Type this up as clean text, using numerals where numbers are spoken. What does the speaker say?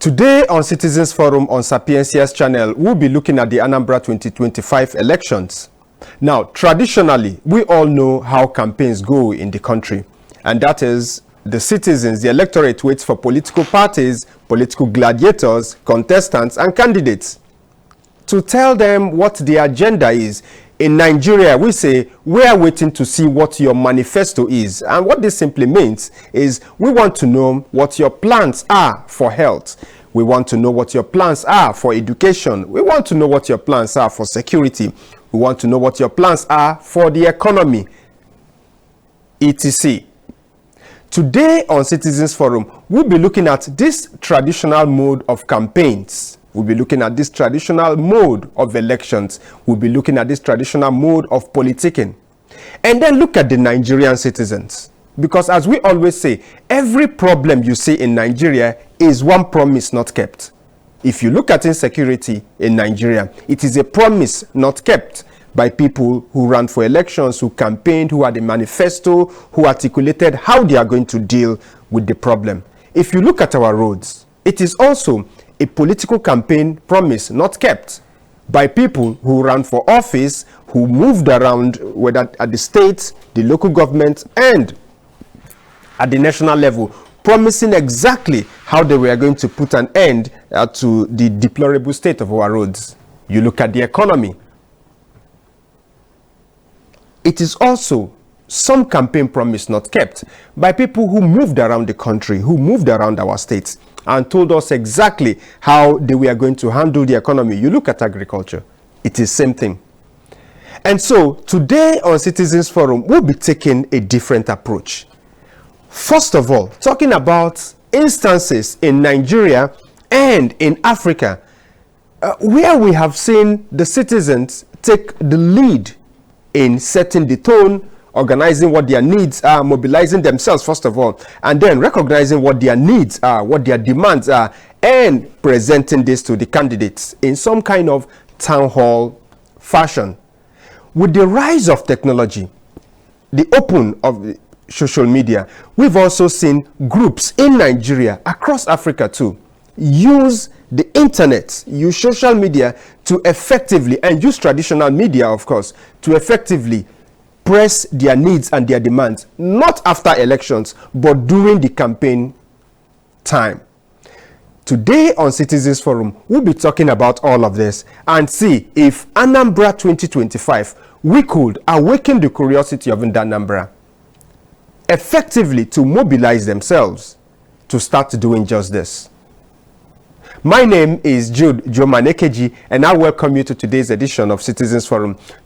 Today on Citizens Forum on Sapiencia's channel, we'll be looking at the Anambra 2025 elections. Now, traditionally, we all know how campaigns go in the country, and that is the citizens, the electorate waits for political parties, political gladiators, contestants, and candidates to tell them what the agenda is. In Nigeria, we say we are waiting to see what your manifesto is. And what this simply means is we want to know what your plans are for health. We want to know what your plans are for education. We want to know what your plans are for security. We want to know what your plans are for the economy, etc. Today on Citizens Forum, we'll be looking at this traditional mode of campaigns. We'll be looking at this traditional mode of elections. We'll be looking at this traditional mode of politicking. And then look at the Nigerian citizens. Because as we always say, every problem you see in Nigeria is one promise not kept. If you look at insecurity in Nigeria, it is a promise not kept by people who ran for elections, who campaigned, who had a manifesto, who articulated how they are going to deal with the problem. If you look at our roads, it is also a political campaign promise not kept by people who ran for office, who moved around, whether at the state, the local government, and at the national level, promising exactly how they were going to put an end to the deplorable state of our roads. You look at the economy. It is also some campaign promise not kept by people who moved around the country, who moved around our states, and told us exactly how they were going to handle the economy. You look at agriculture, it is same thing. And so today on Citizens Forum, we'll be taking a different approach. First of all, talking about instances in Nigeria and in Africa where we have seen the citizens take the lead in setting the tone, organizing what their needs are, mobilizing themselves first of all, and then recognizing what their needs are, what their demands are, and presenting this to the candidates in some kind of town hall fashion. With the rise of technology, the open of social media, we've also seen groups in Nigeria, across Africa too, use the internet, use social media to effectively, and use traditional media of course, to effectively press their needs and their demands, not after elections, but during the campaign time. Today on Citizens Forum, we'll be talking about all of this and see if Anambra 2025, we could awaken the curiosity of Anambra effectively to mobilize themselves to start doing just this. My name is Jude, Geoman, Ekeji, and I welcome you to today's edition of Citizens Forum.